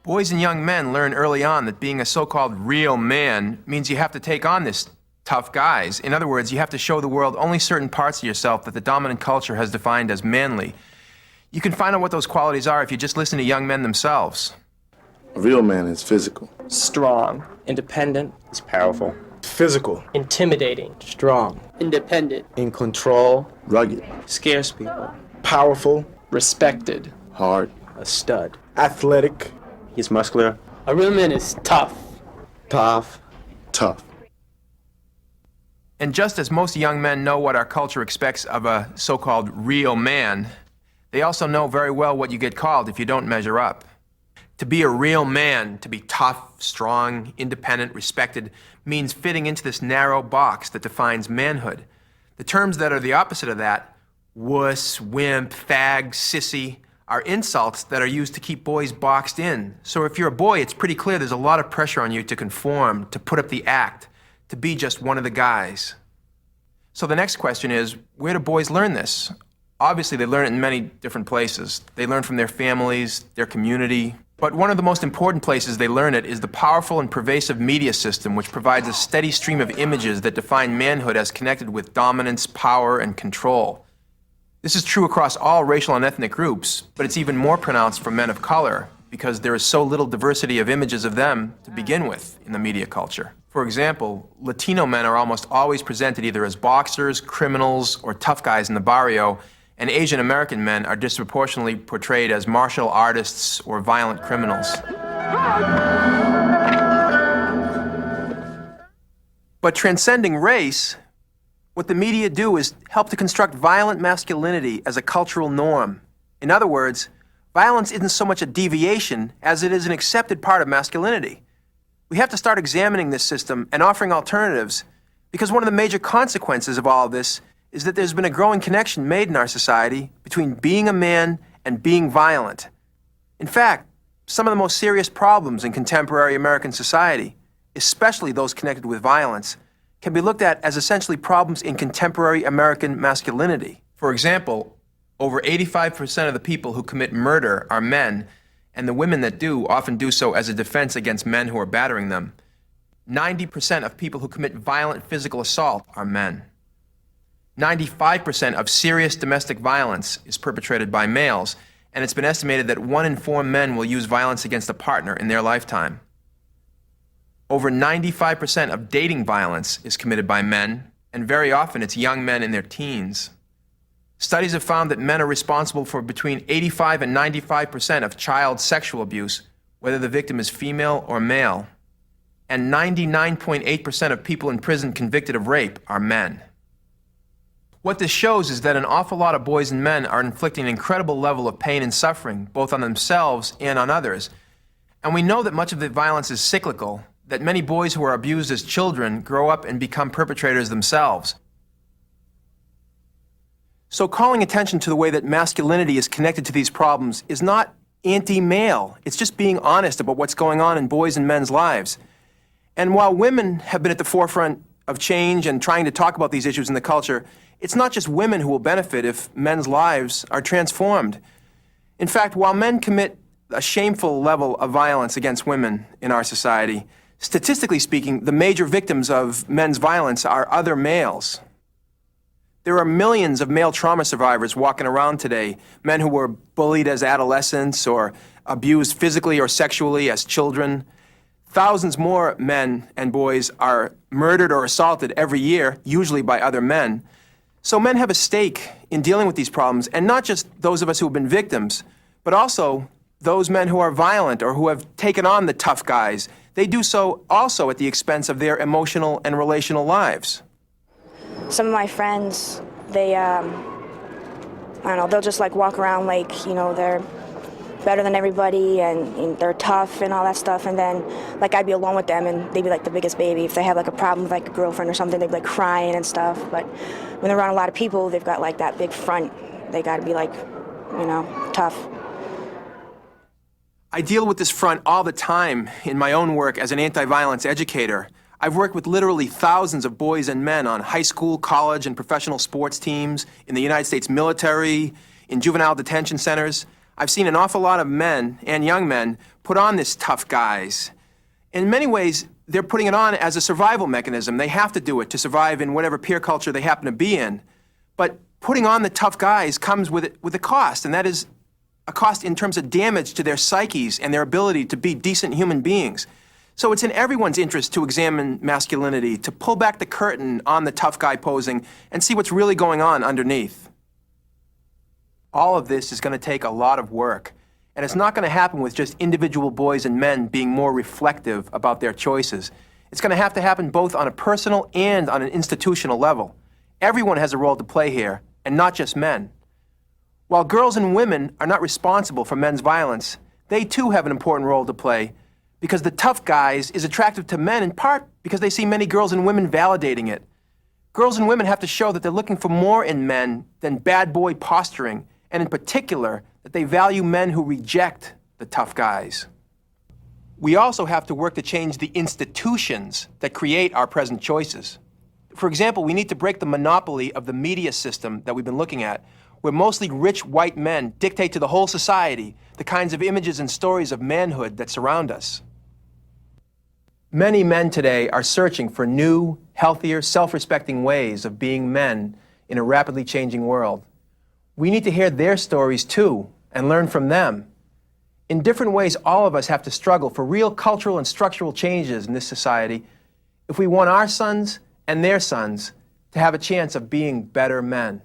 Boys and young men learn early on that being a so-called real man means you have to take on this tough guys. In other words, you have to show the world only certain parts of yourself that the dominant culture has defined as manly. You can find out what those qualities are if you just listen to young men themselves. A real man is physical. Strong. Independent. He's powerful. Physical. Intimidating. Strong. Independent. In control. Rugged. Scares people. Powerful. Respected. Hard. A stud. Athletic. He's muscular. A real man is tough. Tough. Tough. And just as most young men know what our culture expects of a so-called real man, they also know very well what you get called if you don't measure up. To be a real man, to be tough, strong, independent, respected, means fitting into this narrow box that defines manhood. The terms that are the opposite of that, wuss, wimp, fag, sissy, are insults that are used to keep boys boxed in. So if you're a boy, it's pretty clear there's a lot of pressure on you to conform, to put up the act, to be just one of the guys. So the next question is, where do boys learn this? Obviously, they learn it in many different places. They learn from their families, their community. But one of the most important places they learn it is the powerful and pervasive media system, which provides a steady stream of images that define manhood as connected with dominance, power, and control. This is true across all racial and ethnic groups, but it's even more pronounced for men of color because there is so little diversity of images of them to begin with in the media culture. For example, Latino men are almost always presented either as boxers, criminals, or tough guys in the barrio, and Asian American men are disproportionately portrayed as martial artists or violent criminals. But transcending race, what the media do is help to construct violent masculinity as a cultural norm. In other words, violence isn't so much a deviation as it is an accepted part of masculinity. We have to start examining this system and offering alternatives because one of the major consequences of all of this is that there's been a growing connection made in our society between being a man and being violent. In fact, some of the most serious problems in contemporary American society, especially those connected with violence, can be looked at as essentially problems in contemporary American masculinity. For example, over 85% of the people who commit murder are men, and the women that do often do so as a defense against men who are battering them. 90% of people who commit violent physical assault are men. 95% of serious domestic violence is perpetrated by males, and it's been estimated that 1 in 4 men will use violence against a partner in their lifetime. Over 95% of dating violence is committed by men, and very often it's young men in their teens. Studies have found that men are responsible for between 85 and 95% of child sexual abuse, whether the victim is female or male. And 99.8% of people in prison convicted of rape are men. What this shows is that an awful lot of boys and men are inflicting an incredible level of pain and suffering, both on themselves and on others. And we know that much of the violence is cyclical, that many boys who are abused as children grow up and become perpetrators themselves. So calling attention to the way that masculinity is connected to these problems is not anti-male. It's just being honest about what's going on in boys' and men's lives. And while women have been at the forefront of change and trying to talk about these issues in the culture, it's not just women who will benefit if men's lives are transformed. In fact, while men commit a shameful level of violence against women in our society, statistically speaking, the major victims of men's violence are other males. There are millions of male trauma survivors walking around today, men who were bullied as adolescents or abused physically or sexually as children. Thousands more men and boys are murdered or assaulted every year, usually by other men. So men have a stake in dealing with these problems, and not just those of us who have been victims, but also those men who are violent or who have taken on the tough guys. They do so also at the expense of their emotional and relational lives. Some of my friends, they, I don't know, they'll just like walk around like, you know, they're better than everybody and they're tough and all that stuff. And then like I'd be alone with them and they'd be like the biggest baby. If they have like a problem with like a girlfriend or something, they'd be like crying and stuff. But when they're around a lot of people, they've got like that big front. They gotta be like, you know, tough. I deal with this front all the time in my own work as an anti-violence educator. I've worked with literally thousands of boys and men on high school, college, and professional sports teams, in the United States military, in juvenile detention centers. I've seen an awful lot of men and young men put on this tough guise. In many ways, they're putting it on as a survival mechanism. They have to do it to survive in whatever peer culture they happen to be in. But putting on the tough guise comes with a cost, and that is a cost in terms of damage to their psyches and their ability to be decent human beings. So it's in everyone's interest to examine masculinity, to pull back the curtain on the tough guy posing and see what's really going on underneath. All of this is going to take a lot of work, and it's not going to happen with just individual boys and men being more reflective about their choices. It's going to have to happen both on a personal and on an institutional level. Everyone has a role to play here, and not just men. While girls and women are not responsible for men's violence, they too have an important role to play, because the tough guise is attractive to men in part because they see many girls and women validating it. Girls and women have to show that they're looking for more in men than bad boy posturing, and in particular, that they value men who reject the tough guys. We also have to work to change the institutions that create our present choices. For example, we need to break the monopoly of the media system that we've been looking at, where mostly rich white men dictate to the whole society the kinds of images and stories of manhood that surround us. Many men today are searching for new, healthier, self-respecting ways of being men in a rapidly changing world. We need to hear their stories too and learn from them. In different ways, all of us have to struggle for real cultural and structural changes in this society if we want our sons and their sons to have a chance of being better men.